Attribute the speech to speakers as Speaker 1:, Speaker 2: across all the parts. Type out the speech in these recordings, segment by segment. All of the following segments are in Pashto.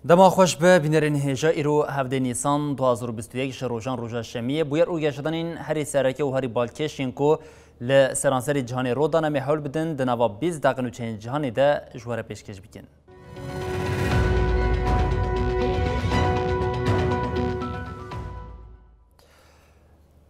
Speaker 1: دما خوش به بینرین هجا ایرو هفته نیسان 2021 شروجان روژا شمیه بویر او گشتنین هری سرکه و هری بالکشین کو لسرانسری جهانی رو دانه محول بدن دنوا 20 دقیقه چند جهانی ده جواره پیشکش بکن.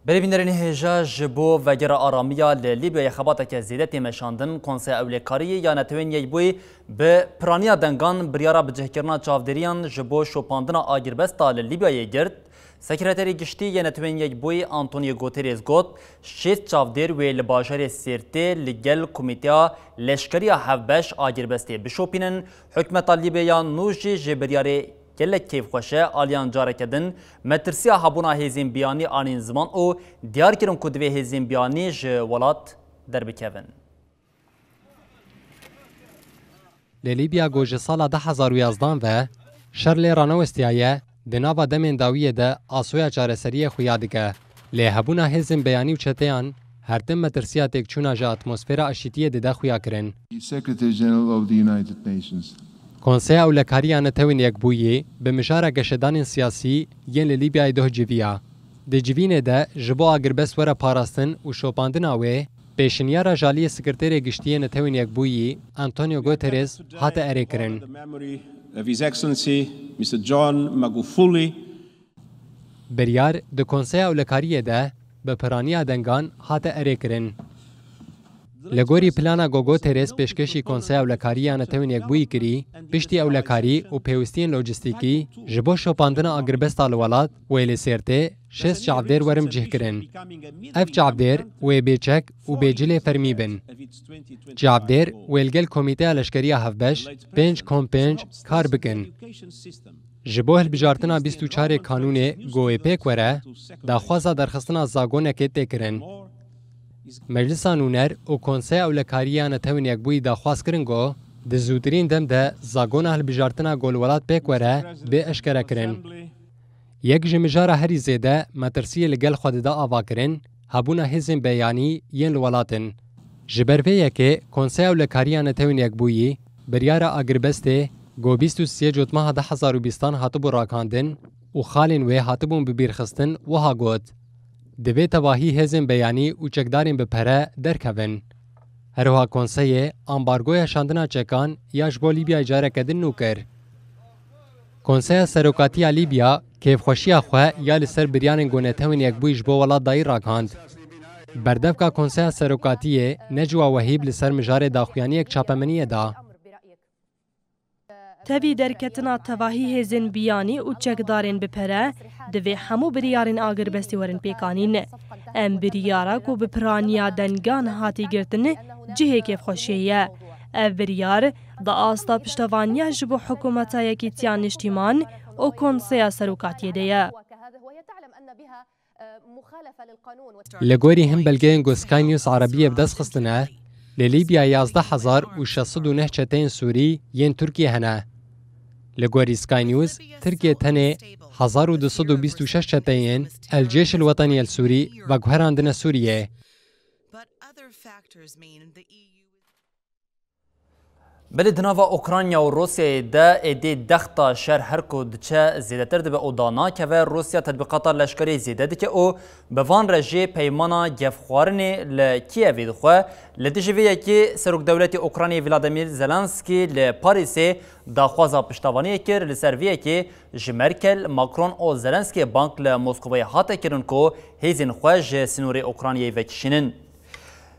Speaker 1: بری بینرین هجا جبو وگر آرامیا لیبیا خباته که زیدت مشاندن کنسه اولیکاری یا نتوین یک بوی به پرانیا دنگان بریارا بجهکرنا چاودریان جبو شوپاندنا آگربستا لیبیا گرد سکرتری گشتی یا نتوین یک بوی آنتونیو گوتریز گوت شیست چاودر و لباشر سیرته لگل کمیتیا لشکری هفبش آگربستی بشوپینن حکمت لیبیا نوشی جبریاری gelek keyfxweşe aliyan carekedin metirsiya hebûna hêzên biyanî anîn ziman û diyar kirin ku divê hêzên biyanî ji welat derbikevin.
Speaker 2: Li Libya got ji sala 2011 ve şer lê ranewestiyaye di nava demên dawiyê de asoya çareseriyê xuya dike. Lê hebûna hêzên beyanî û çeteyan her tim metirsiya têkçûna ji atmosfêra aşîtiyê dide xuya kirin. Konseya Ewlekariya Netewên Yekbûyî bi mijara geşedanên siyasî yên li Libyayê doh civiya. Di civînê de ji bo agirbest were parastin û şopandina wê, pêşinyara jaliyê Sekreterê Giştiyê Netewên Yekbûyî Antonio Guterres hate erê kirin. Biryar di Konseya Ewlekariyê de bi piraniya dengan hate erê kirin. Li gorî plana Guterres pêşkêşî Konseya Ewlekariya Netewên Yekbûyî kirî, piştî ewlekarî û pêwîstiyên lojîstîkî ji bo şopandina agirbesta li welat wê li sêrtê 6 çavdêr werim cih kirin. Ev çavdêr wê bêçek û bêcilê fermî bin. Çavdêr wê li gel Komîteya Leşkeriya Hevbeş 5.5 kar bikin. Ji bo hilbijartina 24 kanûnê goê pêk were, daxwaza derxistina zagonekê tê kirin. Meclisa Nûner û Konseya Ewlekariya Netewên Yekbûyî daxwaz kirin got di zûtirîn dem de zagona hilbijartina golwelat pêk were bê eşkere kirin. Yek ji mijara herî zêde metirsiyê li gel Xwedê de ava kirin, hebûna hêzên beyanî yên li welatin. Ji ber vê yekê Konseya Ewlekariya Netewên Yekbûyî biryara agirbestê got 23 Cotmeha 2020 hatibû rakandin û xalên wê hatibûn bibîrxistin wiha got. Divê tevahî hêzên beyanî û çekdarên bi pere derkevin. Herwiha Konseyê ambargoya şandina çekan ya ji bo Libyayê careke din nû kir. Konseya Serokatiya Libya kêfxweşiya xwe ya li ser biryanên gonetewên Yekbûyî ji bo welat dayî rakand. Berdevka Konseya Serokatiyê Necwa Wehîb li ser mijarê daxuyaniyek çapemeniyê da.
Speaker 3: Tevî derketina tevahî hêzên biyanî û çekdarên bi pere divê hemû biryarên agirbestî werin pêkanîn. Em biryara ku bi piraniya dengan hatî girtin cihê kêfxweşiyê ye. Ev biryar di asta piştevaniya ji bo hikûmeta Yekîtiya Niştîman û Konseya Serokatiyê de ye.
Speaker 2: Li gorî hin belgeyên ku Sky News Arabiyê bi dest xistine, li Libya 11,609 çeteyên Sûrî yên Tirkiye hene. Li gorî Sky News, Tirkiye tenê 1226 çeteyên El Cêş el Wetanî el Sûrî veguherandine Sûriyê.
Speaker 1: Belê di nava Ukrayna û Rusyayê de êdî dexta şer her ku diçe zêdetir dibe û da nakeve Rusya tetbîqata leşkerî zêde dike û bi van re jê peymana gevxwarinê li Kiyevê dixwe. Li dijî vê yekê Serokdewletê Ukraynayê Vladimir Zelenskî li Parîsê daxwaza piştevaniyê kir li ser vê yekê ji Merkel, Macron û Zelenskî bank li Moskowayê hate kirin ku hêzên xwe ji sinûrê Ukraynayê vekişînin.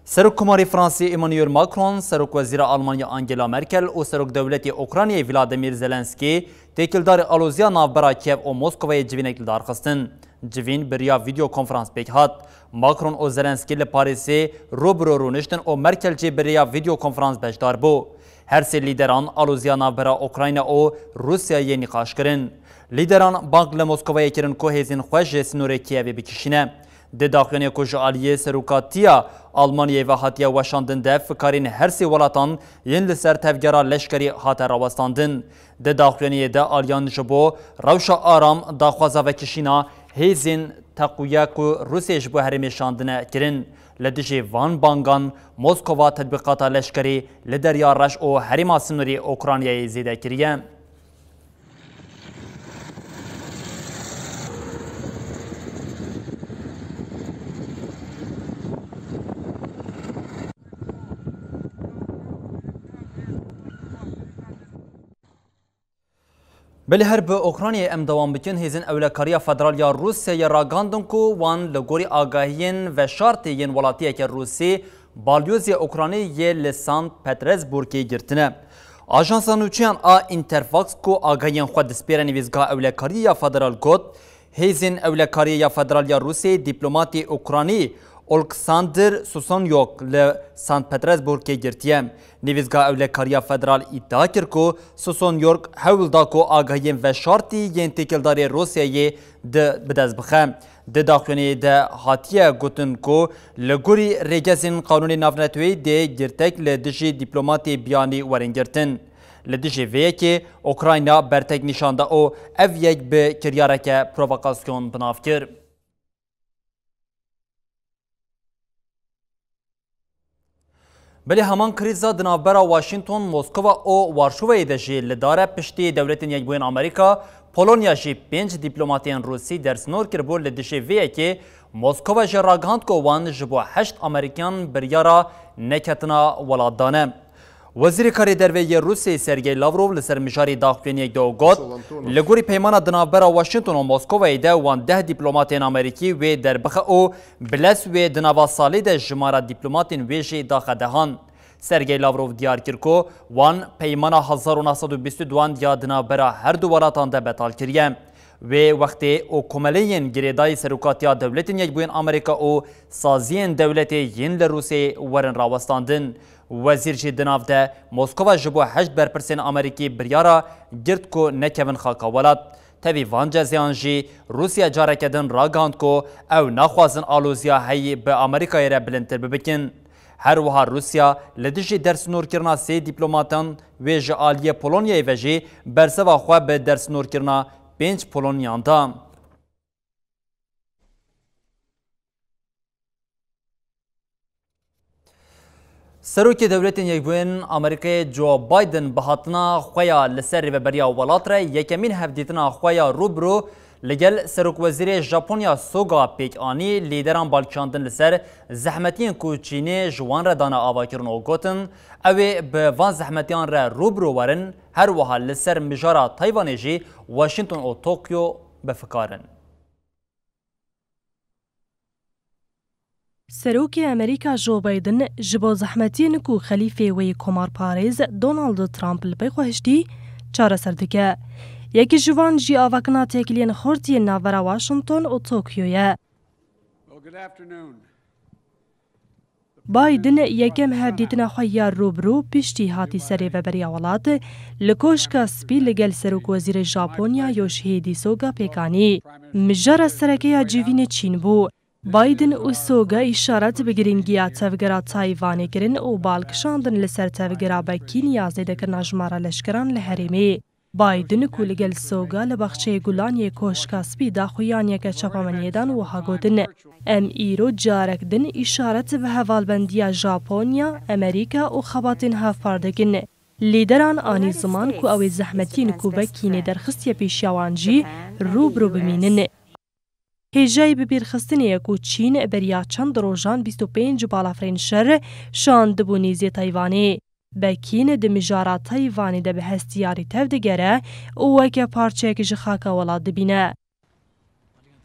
Speaker 1: Serokkomarê Fransî Emmanuel Macron, Serokwezîra Almanya Angela Merkel û Serokdewletê Ukraynayê Vladimir Zelenskî têkildarê alozya navbera Kiev û Moskowayê civînek li dar xistin. Civîn biriya video konferans pêk hat. Macron û Zelenskî li Parîsê rûbirû rûniştin û Merkel jî biriya video konferans beşdar bû. هر سه لیدران آلوزیا ناوبرا اوکراین و روسیه نقاش کرن. لیدران بانک لموسکوای کرن که هزین خوش سنوره کیوی بکشینه. د داخلنی کو جالیه سروکاتیا آلمانیا و هاتیا واشاندن ده فکرین هر سی ولاتان ین لسر تفگرا لشکری هات راوستاندن د داخلنی ده آلیان جبو روشا آرام داخوازا و کشینا هیزین تقویا کو روسیه جبو هرمی شاندنه کرن لدجی وان بانگان موسکوا تطبیقات لشکری لدریا رش او هریما سنوری اوکراینیای زیده کریه. بله هر به اوکراینیا ام دوام بکن هزین اولکاریا فدرالیا روسیه راگاندن کو وان لگوری آگاهین و شرطین ولاتیه که روسی بالیوزی اوکراینی لسان پترزبورگی گرتنه. آژانس نوچیان اینترفاکس کو آگاهین خود سپیرنی ویزگاه اولکاریا فدرال گوت هزین اولکاریا فدرالیا روسی دیپلماتی اوکراینی اولکساندر سوسانیوک لسان پترزبورگی گرتیه. نویزگاه اولکاریا فدرال ادعا کرد که سوسانیوک حول دا که آگاهین و شرطی ین تکلداری روسیه ده بدست بخه. ده داخلنی ده هاتیه گوتن که لگوری ریگزین قانون نافنتوی ده گرتک لدجی دیپلوماتی بیانی ورن گرتن. لدجی ویه که اوکراینا برتک نشانده او او یک به کریارک پرووکاسیون بناف کرد. بله همان کریزا دنابرا واشنطن موسکوا او وارشوای دجی لداره پشتی دولت یکبوین امریکا پولونیا جی 5 دیپلماتین روسی در سنور کربور لدجی ویه که موسکوا جی راگهاند کو وان جبو 8 امریکان بریارا نکتنا ولادانه. وزیر کاری دروی روسی سرگی لاوروف لسر مجاری داخلینی دو گوت لگوری پیمان دنابرا واشنطن و موسکوا ده وان 10 دیپلماتین امریکی و در بخه او بلس و دناوا سالی ده جمارا دیپلماتین ویجی داخل دهان. سرگی لاوروف دیار کرکو وان پیمان 1922 یا دنابرا هر دو ولاتان ده بطال کریه. و وقتی او کمالین گریدای سروکاتیا دولت یکبوین امریکا او سازین دولت ین لروسی ورن راوستاندن. وزیر جی دناف ده موسکوا جبو 8% امریکی بریارا گرد کو نکوین خاکا ولاد. تاوی وان جزیان جی روسیا جارکدن راگاند کو او نخوازن آلوزیا هی به امریکای را بلندتر ببکن. هر وها روسیا لدجی درس نور کرنا 3 دیپلماتان و جی آلیه پولونیای و جی برسوا خواه به درس نور کرنا 5 پولونیان دا. سروک دولت یکبوین امریکای جو بایدن بهاتنا خویا لسر ریبریا ولات را یکمین هفدیتنا خویا روبرو لگل سروک وزیر ژاپنیا سوگا پیک آنی لیدران بالکشاندن لسر زحمتین کوچینی جوان را دانا آواکرن و گوتن اوی به وان زحمتیان را روبرو ورن هر وها لسر مجارا تایوانی جی واشنطن و توکیو بفکارن.
Speaker 3: سروکی امریکا جو بایدن جبو زحمتین کو خلیفه وی کمار پاریز دونالد ترامپ لپی خوشتی چاره سردکه. یکی جوان جی آوکنا تکلین خورتی ناورا واشنطن و توکیویه. بایدن یکم هفدیتنا خویا روبرو پشتی هاتی سری و بریا ولات لکوشکا سپی لگل سروک وزیر ژاپنیا یوشیهیدی سوگا پیکانی. مجار سرکیا جیوین چین بو. بایدن و سوگا اشارت به گرینگیا تفگرا تایوانی کرن و بالکشاندن لسر تفگرا بکی نیازه دکرنا جمارا لشکران لحریمی. بایدن کولگل سوگا لبخچه گولانی کوشکا سپی دا خویانی که چپامنیدان و هاگودن. ام ایرو جارک دن اشارت به حوالبندی ژاپنیا، امریکا و خواتین هاف پاردگن. لیدران آنی زمان کو اوی زحمتین کو بکینی درخستی پیشیوانجی روبرو بمینن. هجای ببیرخستنی کو چین بریا چند روزان 25 بالافرین شر شاند بو نیزی تایوانی. بکین دمجارا تایوانی ده به هستیاری تفدگره او وکه پارچه که جخاکا ولاد دبینه.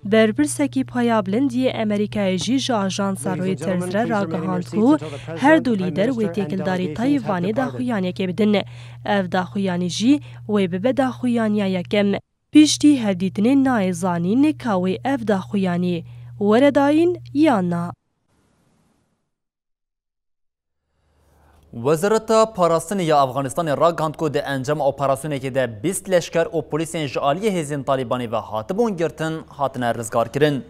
Speaker 3: برپرسکی پایا بلندی امریکای جی آژانس رویترز را راگهاند کو هر دو لیدر وی تکلداری تایوانی داخویانی که بدن. اف داخویانی جی وی ببه داخویانی یکم. پیشتی هفدیتنی نایزانی نکاوی اف داخویانی ورداین یا نا.
Speaker 1: وزارت پاراستنی افغانستان را گاند کو ده انجام اپراسیونی که ده 20 لشکر و پلیسین جعالی هزین طالبانی و هاتبون گرتن هاتنه رزگار کرن.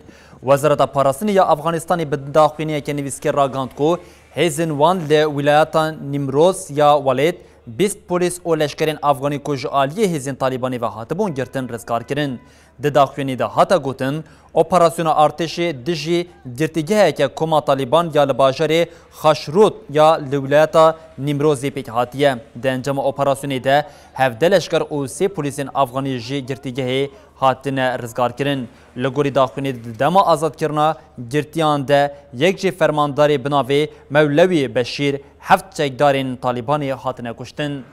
Speaker 1: وزارت پاراستنی افغانستانی به داخلینی که نویسکر را گاند کو هزین وان ل ولایت نیمروز یا ولید 20 پلیس و لشکرین افغانی کو جعالی هزین طالبانی و هاتبون گرتن رزگار کرن. ده داخلینی ده هاتا گوتن اپراسیون ارتش دجی گرتیگه که کما طالبان یا لباجر خاشروت یا لولایت نیمروزی پیک هاتیه. ده انجام اپراسیونی ده 17 لشکر و 3 پلیسین افغانی جی گرتیگه هاتن رزگار کرن. لگوری داخلینی دما آزاد کرنا گرتیان ده یک جی فرمانداری بناوی مولوی بشیر 7 چکدارین طالبانی هاتن کشتن.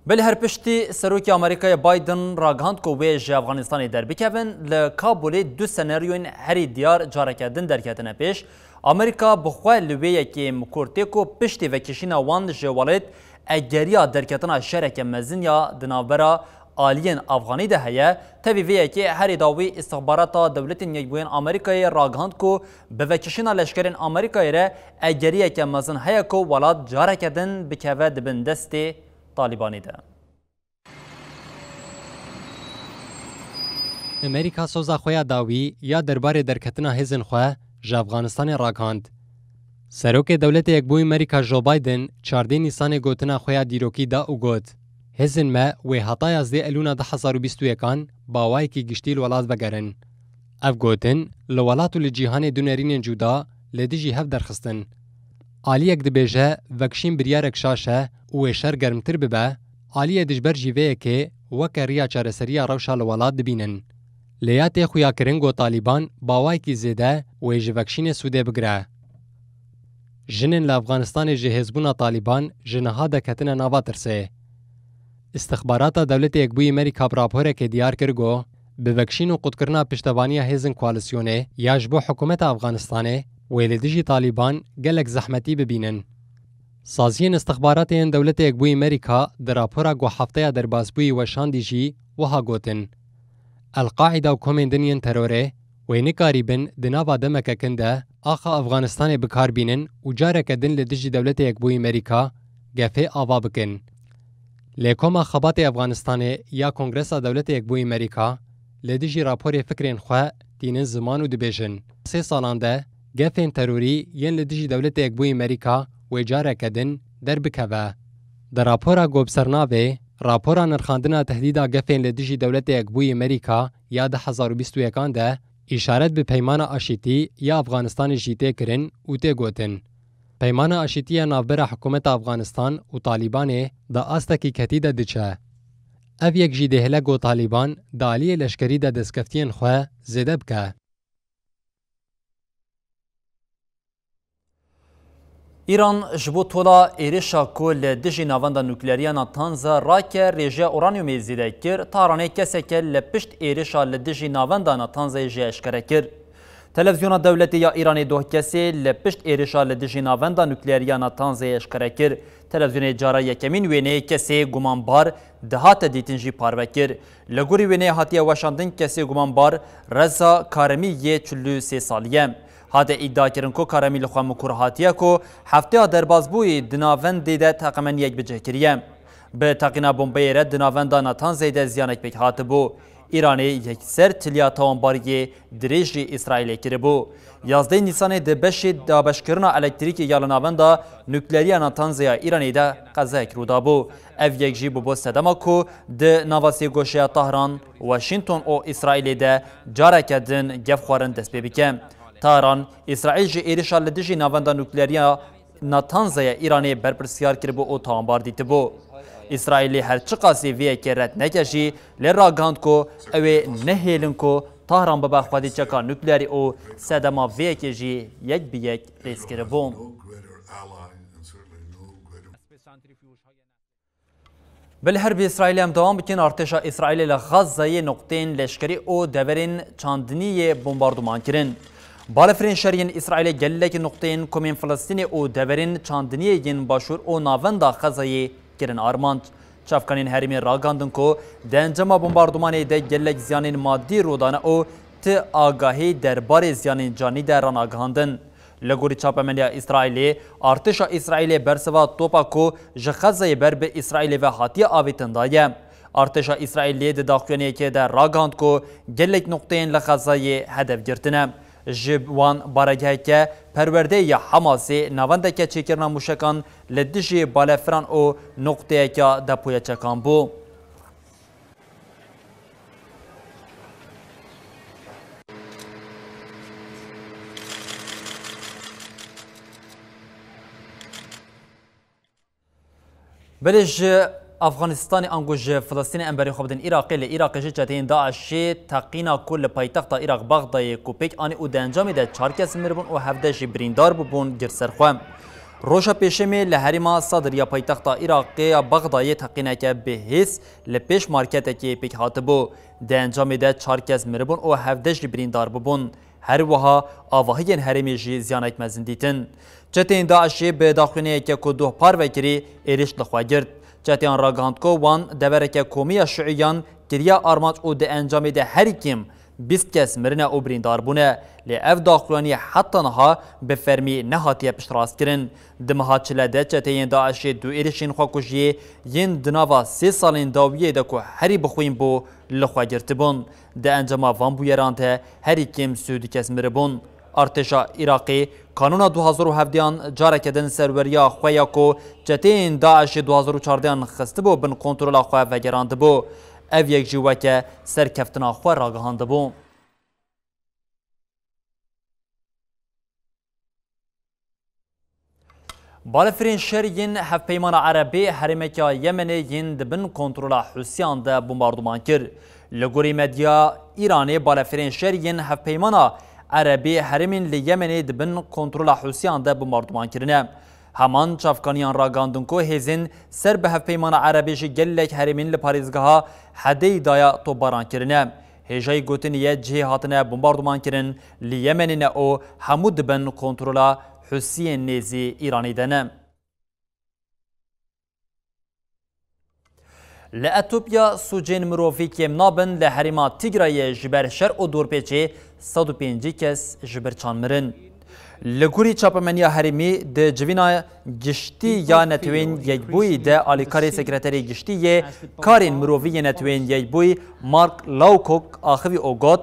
Speaker 1: بله هر پشتی سروک آمریکای بایدن راگاند کو ویج افغانستانی در بکوین لکابولی دو سناریوین هری دیار جاره کردن در کتنه پیش آمریکا بخواه لویه که مکورتی کو پشتی و کشین وان جوالید اگریا در کتنه شرک مزین یا دنابرا آلین افغانی ده هیا تبیویه که هری داوی استخبارات دولت نیکبوین آمریکای راگاند کو به وکشین لشکرین آمریکای را اگریا که مزین هیا کو ولاد جاره کردن بکوه دبن دستی طالبانی ده.
Speaker 2: امریکا سوزا خویا داوی یا درباره درکتنا هزن خواه جا افغانستان راگاند. سروک دولت یکبوی امریکا جو بایدن 14 نیسان گوتنا خویا دیروکی دا او گوت. هزن ما وی حطای از دی الونا 2021 باوای کی گشتیل ولاد بگرن. اف گوتن لولاتو لجیهان دونرین جودا لدیجی هف درخستن. آلیک دبیجه وکشین بریارک شاشه و شر گرمتر ببه آلیه دجبر جیوه که وکه ریا چارسریا روشا لولاد دبینن. لیات خویا کرنگو طالبان باوای کی زیده و جوکشین سوده بگره. جنن لافغانستان جهزبون طالبان جنها دکتن ناوا ترسه. استخبارات دولت یکبوی امریکا براپوره که دیار کرگو به وکشین و قدکرنا پشتوانی هزن کوالسیونه یا جبو حکومت افغانستانه ویلدیجی طالبان گلک زحمتی ببینن. سازین استخبارات این دولت یکبوی امریکا در راپورا گو هفته در بازبوی و شاندیجی وها گوتن. القاعده و کومندنین تروره و نکاری بن دناوا دمک کنده آخا افغانستان بکار بینن و جاره کدن لدیجی دولت یکبوی امریکا گفه آوا بکن. لیکوما خبات افغانستان یا کنگرس دولت یکبوی امریکا لدیجی راپور فکرین خواه تینن زمان و دبیجن. 3 سالانده گفین تروری ین لدیجی دولت یکبوی امریکا و جاره کدن در بکوه. در راپورا گوبسرناوه راپورا نرخاندنا تهدیدا گفین لدیجی دولت یکبوی امریکا یا 2021 ده اشارت به پیمان آشیتی یا افغانستان جیته کرن و ته گوتن. پیمان آشیتی نافبر حکومت افغانستان و طالبان دا آستکی کتیده دچه. او یک جی دهلگ و طالبان دا علی لشکری دا دستکفتین خواه زیده بکه.
Speaker 1: ایران جبو تولا ایرشا کل دجی ناوندا نوکلیریا ناتانز راکه ریجه اورانیومی زیده کر تارانه کسی که لپشت ایرشا لدجی ناوندا ناتانز جه اشکره کر. تلویزیون دولتی یا ایرانی دو کسی لپشت ایرشا لدجی ناوندا نوکلیریا ناتانز اشکره کر. تلویزیون جاره یکمین وینه کسی گمانبار دهات دیتنجی پارو کر. لگوری وینه هاتی وشاندن کسی گمانبار رضا کارمی 43 سالیه. هاده ادعا کرن کو کارمی لخوا مکور هاتیه کو هفته دربازبوی دناوند دیده تقریبا یک بجه کریه. به تقینا بمبئی رد دناوندا ناتان زیده زیانک پیک هات بو. ایرانی یک سر تلیا تاوانباری دریجی اسرائیل کری بو. 11 نیسان ده بشی دابشکرنا الکتریکی یا ناوندا نوکلیری ناتان زیا ایرانی ده قضا کرودا بو. اف یک جی بو صدما کو ده نواسی گوشه تهران واشنطن او اسرائیل ده جاره کردن گف خوارن دست ببیکه. تاران اسرائیل جی ایرشا لدجی ناوندا نوکلیریا ناتانزیا ایرانی برپرسیار کربو او تاوانبار دیت بو. اسرائیلی هر چقاسی ویه که رد نکشی لراگاند کو اوه نهیلن کو تهران ببا خودی چکا نوکلیری او صدما ویه که جی یک بی یک ریس کربو. بل حرب اسرائیل هم دوام بکن ارتشا اسرائیل لغزه نقطین لشکری او دورین چاندنی بمباردمان کرن. بالفرین شریین اسرائیل گلک نقطین کومین فلسطین او دورین چاندنی ین باشور او ناوندا غزه کرن آرماند. چافکانین هریمی راگاندن کو دنجما بمباردمان ده گلک زیانین مادی رودانه او ت آگاهی درباره زیان جانی در ران آگاهاندن. لگوری چاپمنیا اسرائیلی ارتشا اسرائیلی برسوا توپا کو جخزای بر به اسرائیلی و حاتی آویتن دایم. ارتشا اسرائیلی داخلیه که در راگاند کو گلک نقطه لخزای هدف گرتنه. جوان بارگه که پرورده یا حماسی نوانده که چیکرنا موشکان لدجی بالفران او نقطه که دپویا چکان بو. بلش افغانستان انگوج فلسطین انبری خوب دن عراقی لعراق جتین داعشی تقینا کل پایتخت عراق بغداد کوپیک آنی او دنجامی ده 4 کس مربون او 17 بریندار بون گرسرخوام روشا پیشمی لحریما صدر یا پایتخت عراقی بغداد تقینا که به حس لپیش مارکت که پیک هاتبو دنجامی ده 4 کس مربون او 17 بریندار بون هر وها آواهی هرمی جی زیانت مزندیتن جتین داعشی به داخلینه که کدوه پار وکری ایریش لخوا گرد جتیان راگاند کو وان دورک کومی شیعیان کریا آرمانج او ده انجام ده هر کیم 20 کس مرنه او بریندار بونه لی اف داخلانی حتی نها به فرمی نهاتیه پشتراست کرن دمها چله ده جتین داعشی دو ایریشین خوا کشیه ین دناوا 3 سالین داویه ده که هری بخوین بو لخوا گرت بون ده انجام وان بویرانته هری کیم 30 کس مره بون ارتشا عراقی قانون 2017 جاره کردن سروریا خویا کو جتین داعش 2014 خسته بو بن کنترل خو و گراند بو اف یک جوکه سرکفتنا خو راگهاند بو بالفرین شرین هف پیمان عربی حرمکا یمنی ین دبن کنترل حوثیان ده بمباردمان کر لگوری مدیا ایرانی بالفرین شرین هف پیمان عربی حرمین لیمنی دبن کنترل حوثیان ده بمباردمان کرنه همان چافکانیان راگاندن کو هزین سر به هف پیمان عربی جی گلک حرمین لپاریزگاها حدی دایا توباران کرنه هجای گوتنیه جه هاتنه بمباردمان کرن لیمنی نه او همو دبن کنترل حوثیان نیزی ایرانی دنه لأتوبیا سوجین مروفی کم نابن لحریما تیگرای جبر شر و دورپیچه 105 کس جبر چان مرن. لگوری چاپمنیا حریمی ده جوینا گشتی یا نتوین یک بوی ده آلیکاری سکرتری گشتی کارین مروفی نتوین یک بوی مارک لاوکوک آخوی اوگاد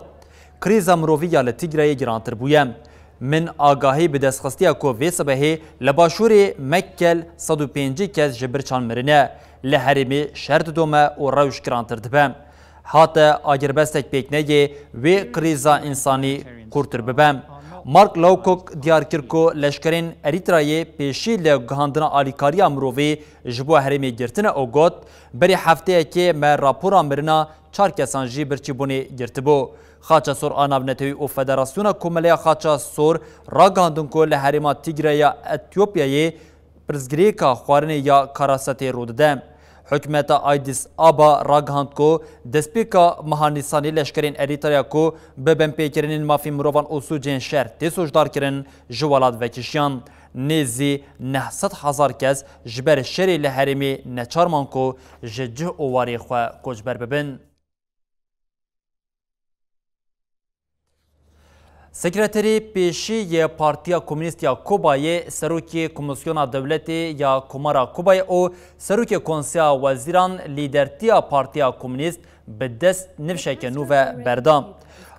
Speaker 1: کریزا مروفی یا لتیگرای گرانتر بویم. من آگاهی به دستخستی کو وی صبحی لباشور مکل 105 کس جبر چان مرنه لحریمی شرط دومه و روش کرانتر دبم حتی آگر بستک پیکنه وی قریزا انسانی کورتر ببم مارک لاوکوک دیار کرکو لشکرین اریترای پیشی لگهاندنا آلیکاریا مرووی جبو حریمی گرتنه او گوت بری هفته که من راپورا مرنا 4 کسان جی برچی بونی گرتبو خاچا سور آناو نتوی او فدراسیون کوملیا خاچا سور راگاندن کو لحریما تیگریا اتیوپیایی پرزگریکا خوارنه یا کاراستی رود دم حکمت آیدیس آبا راگهاند کو دسپیکا مهانیسانی لشکرین اریتریا کو به بمپیکرین مافی مروان اوسوجین شهر تیسوشدار کرن جوالات وکشیان نیزی 900,000 کس جبر شری لحرمی نچارمان کو ججه اواری خواه کجبر ببن. سکرتری پیشی یا پارتیا کمونیست یا کوبای سروکی کمیسیون دولتی یا کمارا کوبای او سروکی کنسیا وزیران لیدرتیا پارتیا کمونیست به دست نفشک نوو بردام.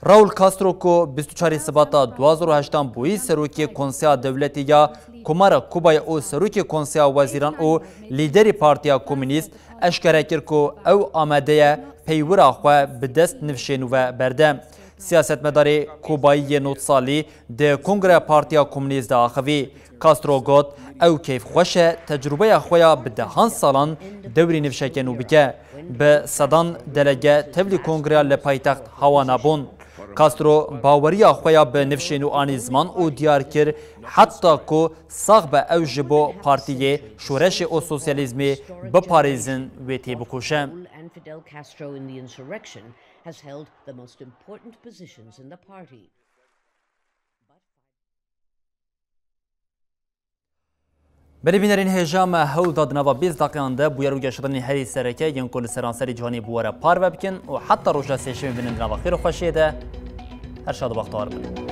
Speaker 1: راول کاسترو کو 24 سباتا 2008 بوی سروکی کنسیا دولتی یا کمارا کوبای او سروکی کنسیا وزیران او لیدری پارتیا کمونیست اشکره کرد کو او آماده پیورا خو به دست نفش نوو بردام. سیاست مداری کوبایی نوت سالی ده کنگره پارتیا کمونیست آخوی کاسترو گوت او کیف خوشه تجربه خویا به دهان سالان دوری نفشکن و بکه به صدان دلگه تبلی کنگره لپایتخت هوا نبون کاسترو باوری خویا به نفشن و آنی زمان او دیار کر حتی که ساغ به او جبو پارتیه شورش او سوسیالیزمی بپاریزن و تی بکوشه
Speaker 4: has held the most important positions in the party.
Speaker 1: بربینرین هجام هول داد نوا 20 دقیقه ده بویر و گشتن هری سرکه ین کل سرانسری جهانی بواره پار بکن و حتی روزا سیشم بینن نوا خیر و خوشیده ارشاد بختار بن